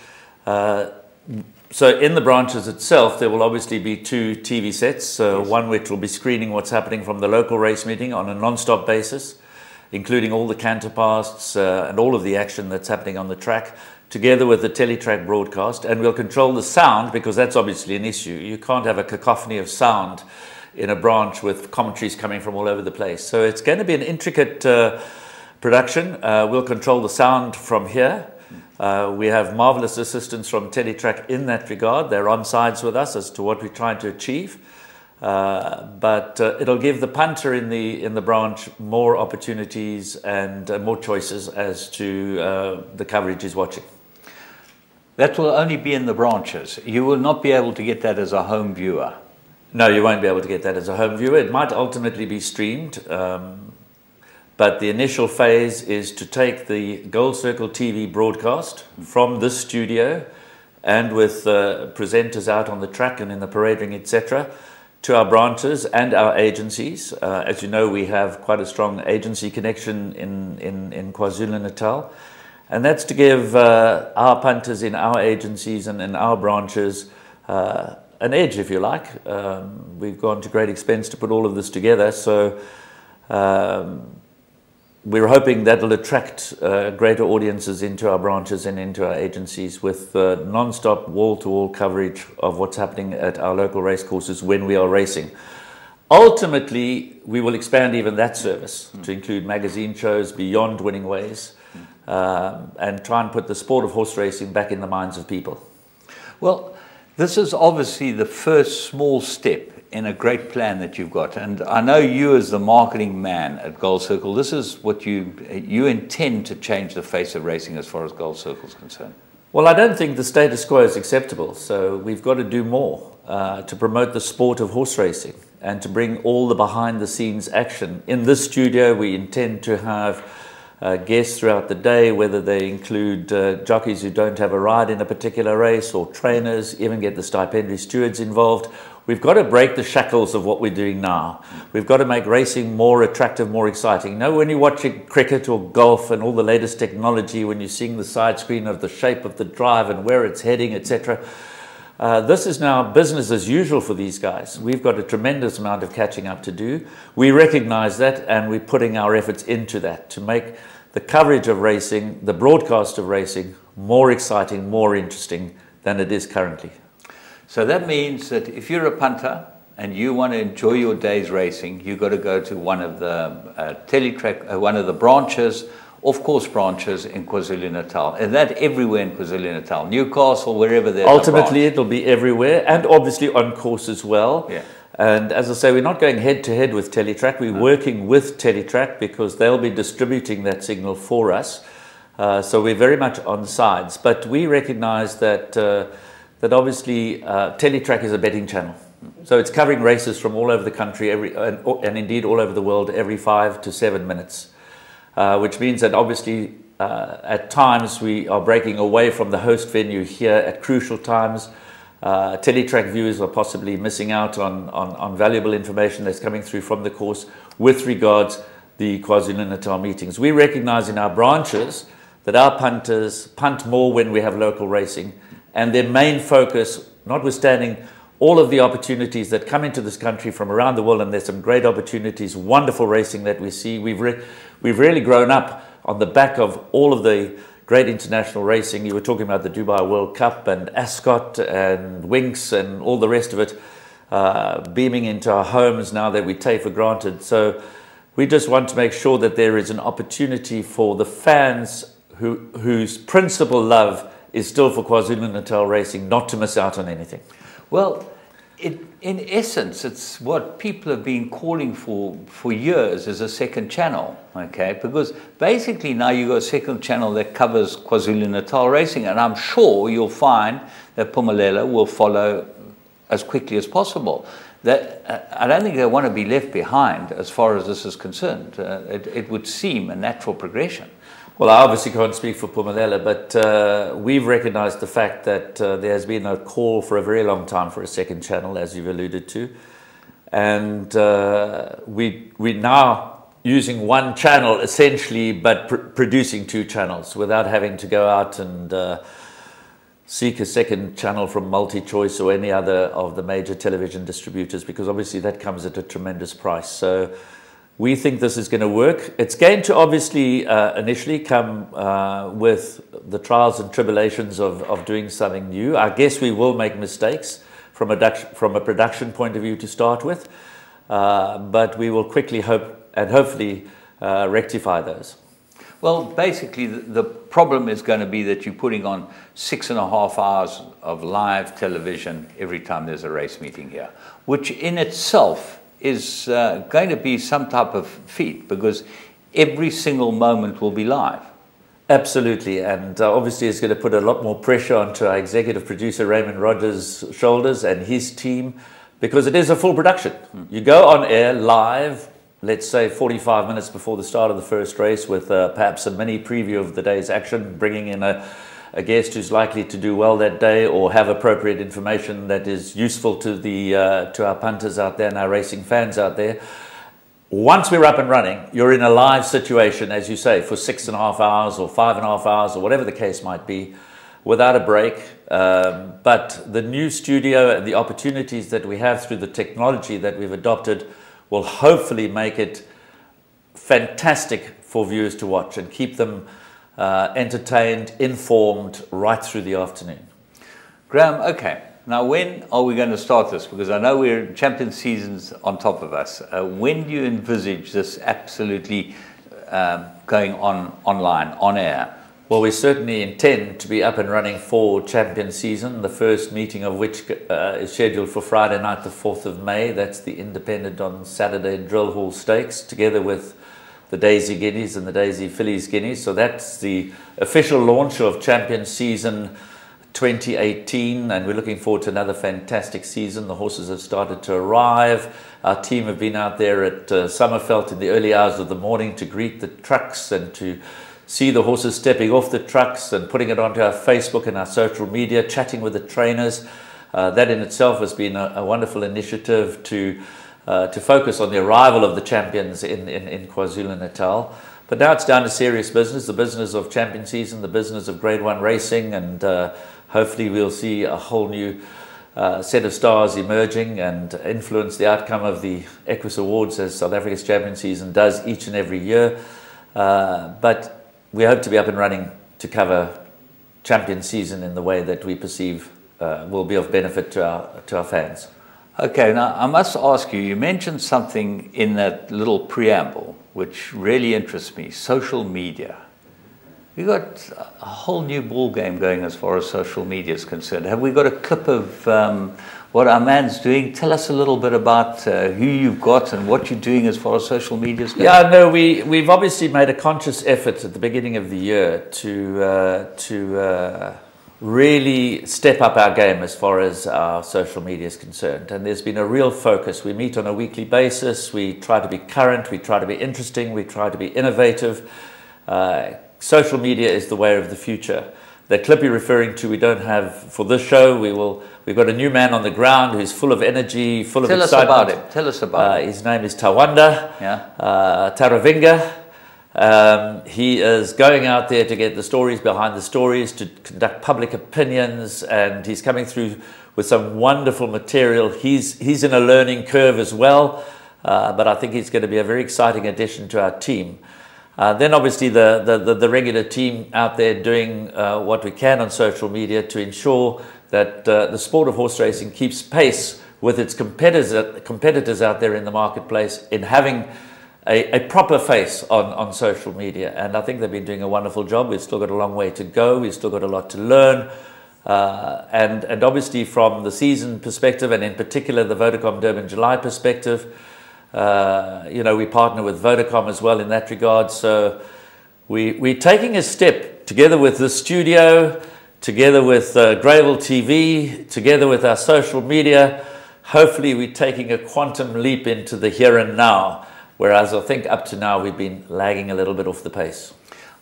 So in the branches itself, there will obviously be 2 TV sets, yes. One which will be screening what's happening from the local race meeting on a non-stop basis, including all the canter pasts and all of the action that's happening on the track, together with the Teletrack broadcast. And we'll control the sound, because that's obviously an issue. You can't have a cacophony of sound in a branch with commentaries coming from all over the place. So it's going to be an intricate production. We'll control the sound from here. We have marvelous assistance from Teletrack in that regard. They're on sides with us as to what we're trying to achieve. But it'll give the punter in the branch more opportunities and more choices as to the coverage he's watching. That will only be in the branches. You will not be able to get that as a home viewer. No, you won't be able to get that as a home viewer. It might ultimately be streamed. But the initial phase is to take the Gold Circle TV broadcast from this studio and with presenters out on the track and in the parade ring, etc., to our branches and our agencies. As you know, we have quite a strong agency connection in KwaZulu-Natal. And that's to give our punters in our agencies and in our branches an edge, if you like. We've gone to great expense to put all of this together. So we're hoping that'll attract greater audiences into our branches and into our agencies with non-stop wall-to-wall coverage of what's happening at our local race courses when we are racing. Ultimately, we will expand even that service to include magazine shows beyond Winning Ways and try and put the sport of horse racing back in the minds of people. Well, this is obviously the first small step in a great plan that you've got, and I know you as the marketing man at Gold Circle, this is what you intend to change the face of racing as far as Gold Circle is concerned. Well, I don't think the status quo is acceptable, so we've got to do more to promote the sport of horse racing and to bring all the behind the scenes action. In this studio we intend to have guests throughout the day, whether they include jockeys who don't have a ride in a particular race or trainers, even get the stipendiary stewards involved. We've got to break the shackles of what we're doing now. We've got to make racing more attractive, more exciting. You know, when you're watching cricket or golf and all the latest technology, when you're seeing the side screen of the shape of the drive and where it's heading, etc., this is now business as usual for these guys. We've got a tremendous amount of catching up to do. We recognize that, and we're putting our efforts into that to make the coverage of racing, the broadcast of racing, more exciting, more interesting than it is currently. So that means that if you're a punter and you want to enjoy your day's racing, you've got to go to one of the Teletrack, one of the branches off-course branches in KwaZulu-Natal, and that everywhere in KwaZulu-Natal, Newcastle, wherever there's Ultimately, it'll be everywhere, and obviously on course as well. Yeah. And as I say, we're not going head-to-head with Teletrack. We're working with Teletrack because they'll be distributing that signal for us. So we're very much on sides. But we recognise that, that obviously Teletrack is a betting channel. So it's covering races from all over the country and indeed all over the world every 5 to 7 minutes. Which means that obviously at times we are breaking away from the host venue here at crucial times. Teletrack viewers are possibly missing out on valuable information that's coming through from the course with regards the KwaZulu-Natal meetings. We recognise in our branches that our punters punt more when we have local racing, and their main focus, notwithstanding all of the opportunities that come into this country from around the world, and there's some great opportunities, wonderful racing that we see. We've really grown up on the back of all of the great international racing. You were talking about the Dubai World Cup and Ascot and Winx and all the rest of it beaming into our homes now that we take for granted. So we just want to make sure that there is an opportunity for the fans whose principal love is still for KwaZulu-Natal racing not to miss out on anything. Well, in essence, it's what people have been calling for years as a second channel, okay? Because basically now you've got a second channel that covers KwaZulu-Natal racing, and I'm sure you'll find that Phumelela will follow as quickly as possible. That I don't think they want to be left behind as far as this is concerned. It would seem a natural progression. Well, I obviously can't speak for Phumelela, but we've recognised the fact that there has been a call for a very long time for a second channel, as you've alluded to. And we're now using one channel, essentially, but producing two channels without having to go out and seek a second channel from MultiChoice or any other of the major television distributors, because obviously that comes at a tremendous price. So we think this is going to work. It's going to obviously initially come with the trials and tribulations of doing something new. I guess we will make mistakes from a production point of view to start with, but we will quickly hopefully rectify those. Well, basically the problem is going to be that you're putting on 6.5 hours of live television every time there's a race meeting here, which in itself is going to be some type of feat, because every single moment will be live. Absolutely, and obviously it's going to put a lot more pressure onto our executive producer Raymond Rogers' shoulders and his team, because it is a full production. You go on air live, let's say 45 minutes before the start of the first race, with perhaps a mini preview of the day's action, bringing in a guest who's likely to do well that day or have appropriate information that is useful to our punters out there and our racing fans out there. Once we're up and running, you're in a live situation, as you say, for 6.5 hours or 5.5 hours or whatever the case might be, without a break. But the new studio and the opportunities that we have through the technology that we've adopted will hopefully make it fantastic for viewers to watch and keep them entertained, informed right through the afternoon. Graham, okay, now when are we going to start this? Because I know we're champion seasons on top of us. When do you envisage this absolutely going online, on air? Well, we certainly intend to be up and running for champion season, the first meeting of which is scheduled for Friday night, the 4th of May. That's the Independent on Saturday Drill Hall Stakes, together with the Daisy Guineas and the Daisy Fillies Guineas. So that's the official launch of champion season 2018, and we're looking forward to another fantastic season. The horses have started to arrive. Our team have been out there at Summerfelt in the early hours of the morning to greet the trucks and to see the horses stepping off the trucks and putting it onto our Facebook and our social media, chatting with the trainers. That in itself has been a wonderful initiative to focus on the arrival of the champions in KwaZulu-Natal. But now it's down to serious business, the business of champion season, the business of Grade 1 racing, and hopefully we'll see a whole new set of stars emerging and influence the outcome of the Equus Awards, as South Africa's champion season does each and every year. But we hope to be up and running to cover champion season in the way that we perceive will be of benefit to our fans. Okay, now I must ask you, you mentioned something in that little preamble which really interests me, social media. We've got a whole new ball game going as far as social media is concerned. Have we got a clip of what our man's doing? Tell us a little bit about who you've got and what you're doing as far as social media is concerned. Yeah, no, we've obviously made a conscious effort at the beginning of the year to really step up our game as far as our social media is concerned. And there's been a real focus. We meet on a weekly basis. We try to be current. We try to be interesting. We try to be innovative. Social media is the way of the future. The clip you're referring to, we don't have for this show. We've got a new man on the ground who's full of energy, full of excitement. Tell us about him. Tell us about him. His name is Tawanda Taravinga. He is going out there to get the stories behind the stories, to conduct public opinions, and he's coming through with some wonderful material. He's in a learning curve as well, but I think he's going to be a very exciting addition to our team. Then obviously the regular team out there doing what we can on social media to ensure that the sport of horse racing keeps pace with its competitors out there in the marketplace in having a proper face on social media. And I think they've been doing a wonderful job. We've still got a long way to go. We've still got a lot to learn. And obviously from the season perspective, and in particular the Vodacom Durban July perspective, you know, we partner with Vodacom as well in that regard. So we're taking a step together with the studio, together with Gravel TV, together with our social media. Hopefully we're taking a quantum leap into the here and now, whereas I think up to now we've been lagging a little bit off the pace.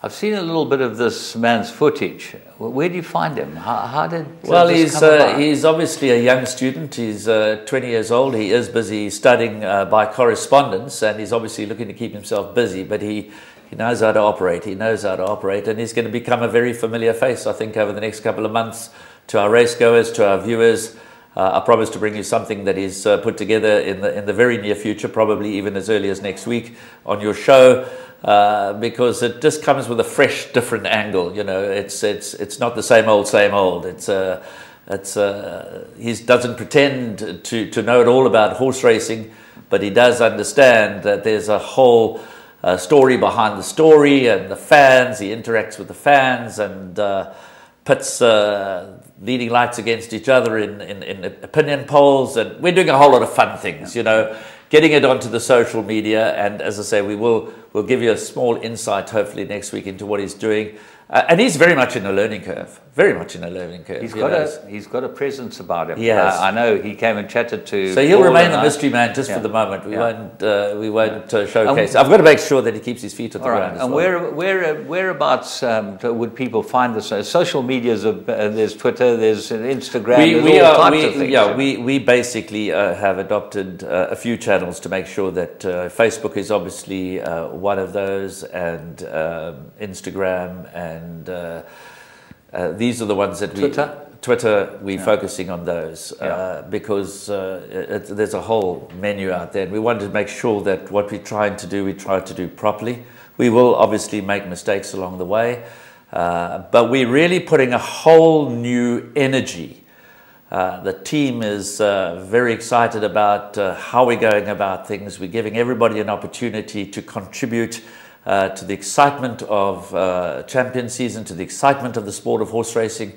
I've seen a little bit of this man's footage. Where do you find him? How did well, this come about? He's obviously a young student. He's 20 years old. He is busy studying by correspondence, and he's obviously looking to keep himself busy, but he knows how to operate. He knows how to operate, and he's going to become a very familiar face, I think, over the next couple of months to our race goers, to our viewers. I promise to bring you something that is put together in the very near future, probably even as early as next week on your show. Because it just comes with a fresh, different angle. You know, it's not the same old, same old. He doesn't pretend to know it all about horse racing, but he does understand that there's a whole story behind the story, and the fans. He interacts with the fans and pits leading lights against each other in opinion polls, and we're doing a whole lot of fun things. You know, getting it onto the social media, and as I say, we'll give you a small insight hopefully next week into what he's doing. And he's very much in a learning curve, very much in a learning curve. He's got a presence about him. Yes. I know he came and chatted to. So he'll remain the mystery man just for the moment. We won't showcase. I've got to make sure that he keeps his feet on the ground. And whereabouts would people find this? Social medias, there's Twitter, there's Instagram, there's all types of things. Yeah, we basically have adopted a few channels to make sure that Facebook is obviously one of those, and Instagram, and these are the ones that Twitter, we're focusing on those because there's a whole menu out there, and we wanted to make sure that what we try to do properly. We will obviously make mistakes along the way, but we're really putting a whole new energy. The team is very excited about how we're going about things. We're giving everybody an opportunity to contribute to the excitement of champion season, to the excitement of the sport of horse racing,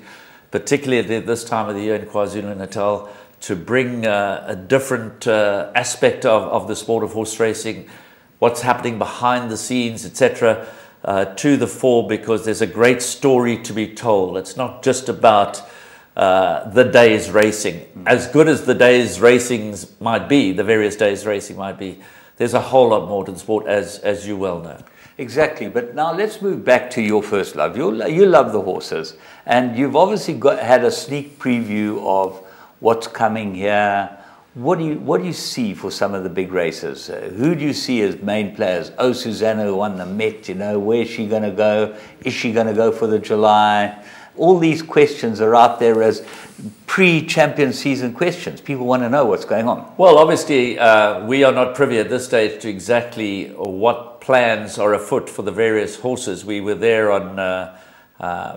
particularly at this time of the year in KwaZulu-Natal, to bring a different aspect of the sport of horse racing, what's happening behind the scenes, etc., to the fore, because there's a great story to be told. It's not just about the day's racing. As good as the day's racings might be, the various days' racing might be, there's a whole lot more to the sport, as you well know. Exactly, but now let's move back to your first love. You love the horses, and you've obviously had a sneak preview of what's coming here. What do you see for some of the big races? Who do you see as main players? Oh, Susanna who won the Met, you know, where's she going to go? Is she going to go for the July? All these questions are out there as pre-champion season questions. People want to know what's going on. Well, obviously, we are not privy at this stage to exactly what plans are afoot for the various horses. We were there on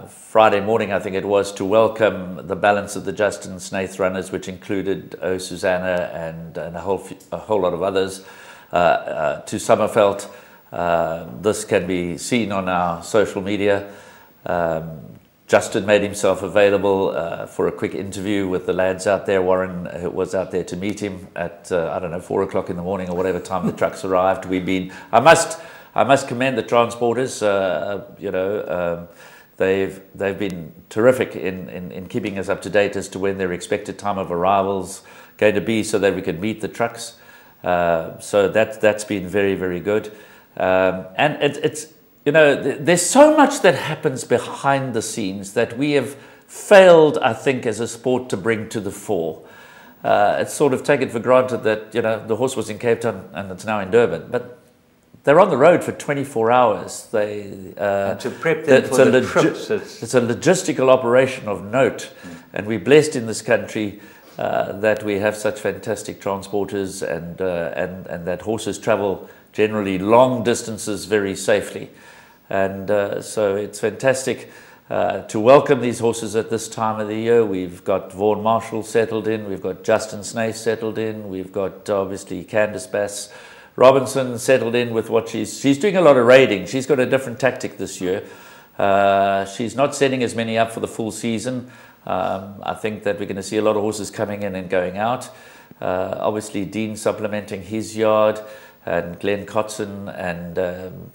Friday morning, I think it was, to welcome the balance of the Justin Snaith runners, which included Susanna and a whole lot of others, to Summerveld. This can be seen on our social media. Justin made himself available for a quick interview with the lads out there. Warren was out there to meet him at, I don't know, 4 o'clock in the morning or whatever time the trucks arrived. I must commend the transporters. They've been terrific in keeping us up to date as to when their expected time of arrival's going to be, so that we could meet the trucks. So that's been very, very good. And it's there's so much that happens behind the scenes that we have failed, I think, as a sport to bring to the fore. It's sort of taken for granted that the horse was in Cape Town and it's now in Durban, but they're on the road for 24 hours. And to prep them for the trips. It's a logistical operation of note, and we're blessed in this country that we have such fantastic transporters, and that horses travel generally long distances very safely. And so it's fantastic to welcome these horses at this time of the year. We've got Vaughan Marshall settled in, we've got Justin Snaith settled in, we've got obviously Candice Bass Robinson settled in with what she's doing a lot of raiding. She's got a different tactic this year. She's not setting as many up for the full season. I think that we're going to see a lot of horses coming in and going out. Obviously Dean supplementing his yard, and Glenn Cotson and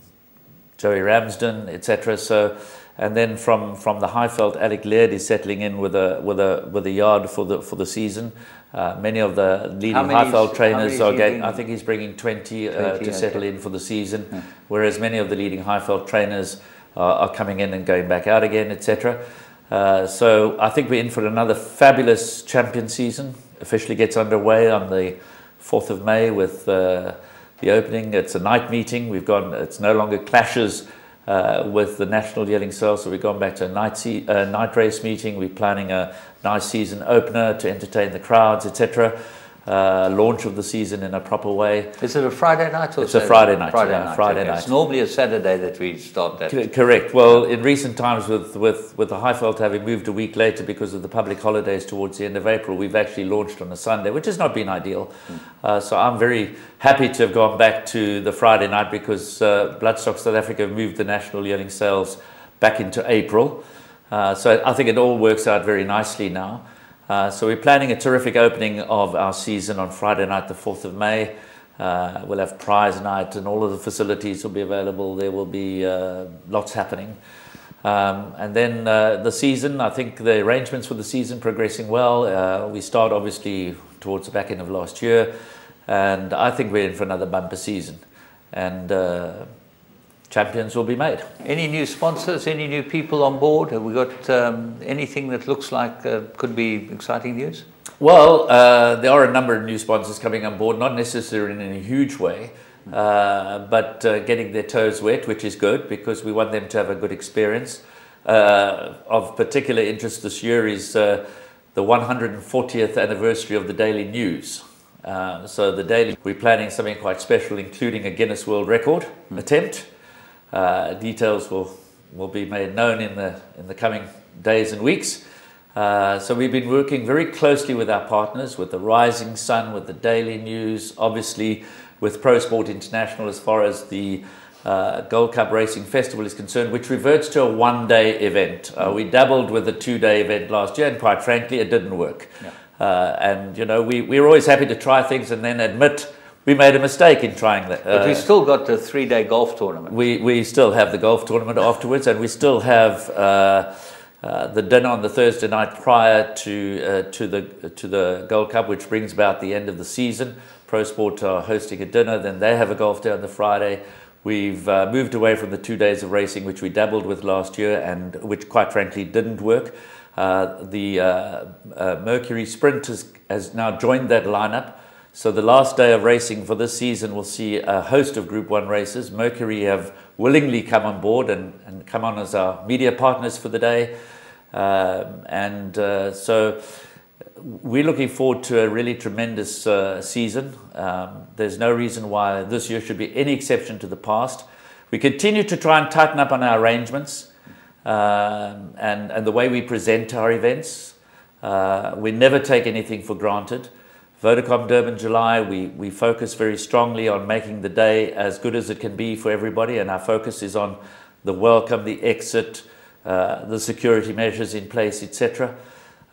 Joey Ramsden, etc. So, and then from the Highveld, Alec Laird is settling in with a yard for the season. Many of the leading Highveld trainers are getting. I think he's bringing 20 to settle in for the season, whereas many of the leading Highveld trainers are coming in and going back out again, etc. So I think we're in for another fabulous champion season. Officially gets underway on the 4th of May with the opening. It's a night meeting. It's no longer clashes with the National Yearling Sale, so we've gone back to a night race meeting. We're planning a nice season opener to entertain the crowds, etc. Launch of the season in a proper way. Is it a Friday night or it's Saturday? A Friday night. Friday night. It's normally a Saturday that we start that. Correct. Well, in recent times, with the Highveld having moved a week later because of the public holidays towards the end of April, we've actually launched on a Sunday, which has not been ideal. So I'm very happy to have gone back to the Friday night, because Bloodstock South Africa have moved the National Yearling Sales back into April. So I think it all works out very nicely now. So we're planning a terrific opening of our season on Friday night, the 4th of May. We'll have prize night and all of the facilities will be available. There will be lots happening. And then the season, I think the arrangements for the season progressing well. We start obviously towards the back end of last year, and I think we're in for another bumper season. And champions will be made. Any new sponsors, any new people on board? Have we got anything that looks like could be exciting news? Well, there are a number of new sponsors coming on board, not necessarily in a huge way, but getting their toes wet, which is good, because we want them to have a good experience. Of particular interest this year is the 140th anniversary of the Daily News. So the Daily, we're planning something quite special, including a Guinness World Record attempt. Details will be made known in the coming days and weeks. So we've been working very closely with our partners, with the Rising Sun, with the Daily News, obviously with Pro Sport International as far as the Gold Cup Racing Festival is concerned, which reverts to a one-day event. We dabbled with a two-day event last year, and quite frankly, it didn't work. And we're always happy to try things and then admit we made a mistake in trying that. But we still got the 3-day golf tournament. We still have the golf tournament afterwards, and we still have the dinner on the Thursday night prior to the Gold Cup, which brings about the end of the season. Pro Sport are hosting a dinner, then they have a golf day on the Friday. We've moved away from the 2 days of racing, which we dabbled with last year, and which quite frankly didn't work. The Mercury Sprint has now joined that lineup. So the last day of racing for this season will see a host of Group 1 races. Mercury have willingly come on board and come on as our media partners for the day. So we're looking forward to a really tremendous season. There's no reason why this year should be any exception to the past. We continue to try and tighten up on our arrangements and the way we present our events. We never take anything for granted. Vodacom Durban July, we focus very strongly on making the day as good as it can be for everybody, and our focus is on the welcome, the exit, the security measures in place, etc.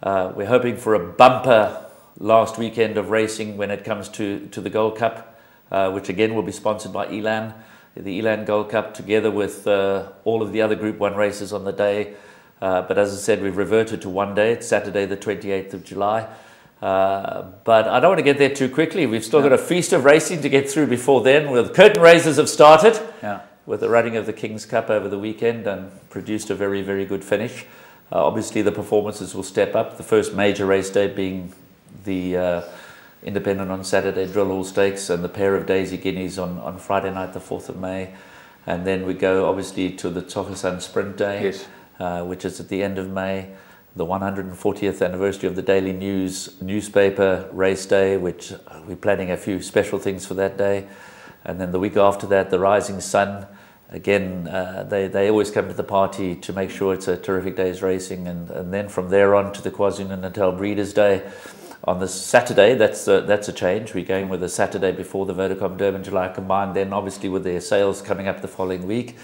We're hoping for a bumper last weekend of racing when it comes to the Gold Cup, which again will be sponsored by Elan. The Elan Gold Cup, together with all of the other Group 1 races on the day. But as I said, we've reverted to one day. It's Saturday the 28th of July. But I don't want to get there too quickly. We've still got a feast of racing to get through before then. The curtain raisers have started with the running of the King's Cup over the weekend and produced a very, very good finish. Obviously, the performances will step up. The first major race day being the Independent on Saturday, Drill Hall Stakes, and the pair of Daisy Guineas on Friday night, the 4th of May. And then we go, obviously, to the Tokasan Sprint Day, which is at the end of May. The 140th anniversary of the Daily News newspaper race day, which we're planning a few special things for that day. And then the week after that, the Rising Sun. Again, they always come to the party to make sure it's a terrific day's racing. And then from there on to the KwaZulu-Natal Breeders' Day. On the Saturday, that's a change. We're going with the Saturday before the Vodacom Durban July combined, then obviously with their sales coming up the following week,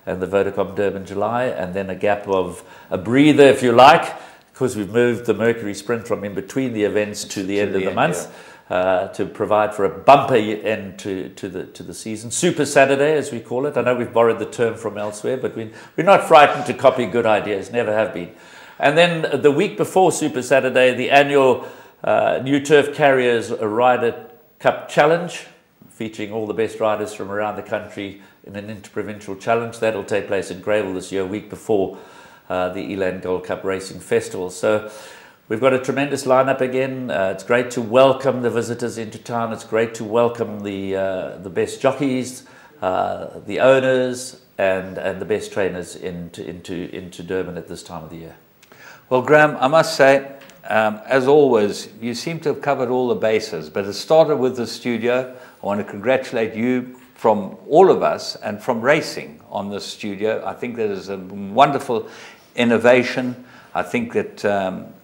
and the Vodacom Durban July, and then a gap of a breather, if you like, because we've moved the Mercury Sprint from in between the events to the end of the month to provide for a bumper end to the season. Super Saturday, as we call it. I know we've borrowed the term from elsewhere, but we're not frightened to copy good ideas, never have been. And then the week before Super Saturday, the annual New Turf Carriers Ryder Cup Challenge, featuring all the best riders from around the country in an interprovincial challenge. That will take place in Greyville this year, a week before the Elan Gold Cup Racing Festival. So we've got a tremendous lineup again. It's great to welcome the visitors into town. It's great to welcome the best jockeys, the owners, and the best trainers into Durban at this time of the year. Well, Graham, I must say, as always, you seem to have covered all the bases, but it started with the studio. I want to congratulate you from all of us and from racing on this studio. I think that is a wonderful innovation. I think that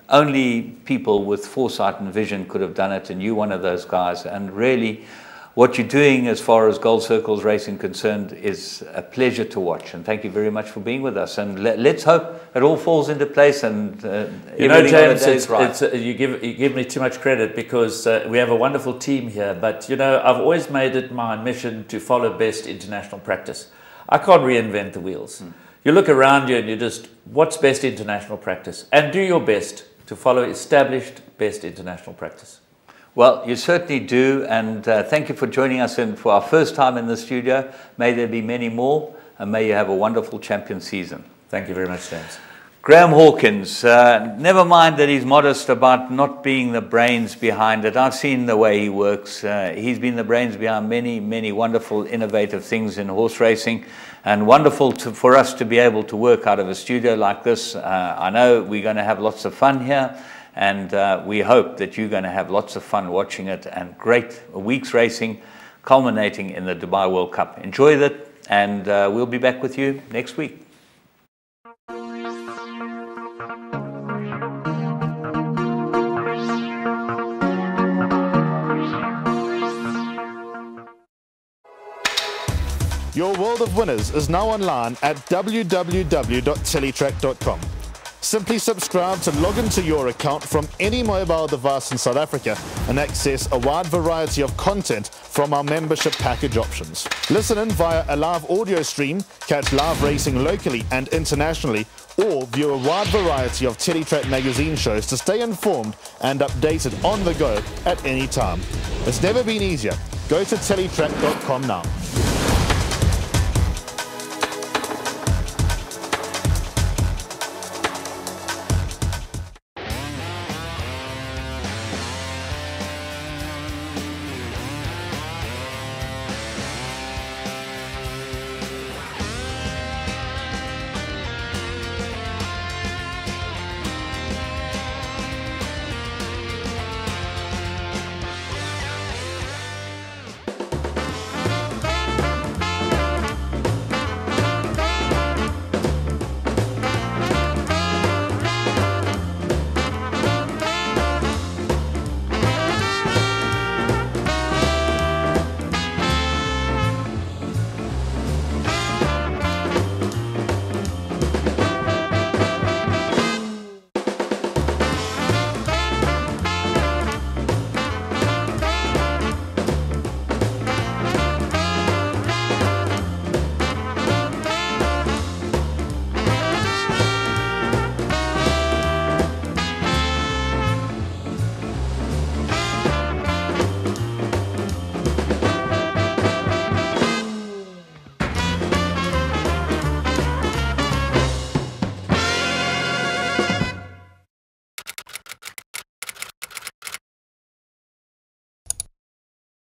only people with foresight and vision could have done it, and you're one of those guys. And really, what you're doing as far as Gold Circles Racing concerned is a pleasure to watch. And thank you very much for being with us. And let's hope it all falls into place. And you know, James, you give me too much credit because we have a wonderful team here. But, you know, I've always made it my mission to follow best international practice. I can't reinvent the wheels. You look around you and you just, what's best international practice? And do your best to follow established best international practice. Well, you certainly do, and thank you for joining us for our first time in the studio. May there be many more, and may you have a wonderful champion season. Thank you very much, James. Graham Hawkins, never mind that he's modest about not being the brains behind it. I've seen the way he works. He's been the brains behind many, many wonderful, innovative things in horse racing, and wonderful for us to be able to work out of a studio like this. I know we're going to have lots of fun here. And we hope that you're going to have lots of fun watching it, and great week's racing culminating in the Dubai World Cup. Enjoy it, and we'll be back with you next week. Your world of winners is now online at www.teletrack.com. Simply subscribe to log into your account from any mobile device in South Africa and access a wide variety of content from our membership package options. Listen in via a live audio stream, catch live racing locally and internationally, or view a wide variety of Teletrack magazine shows to stay informed and updated on the go at any time. It's never been easier. Go to teletrack.com now.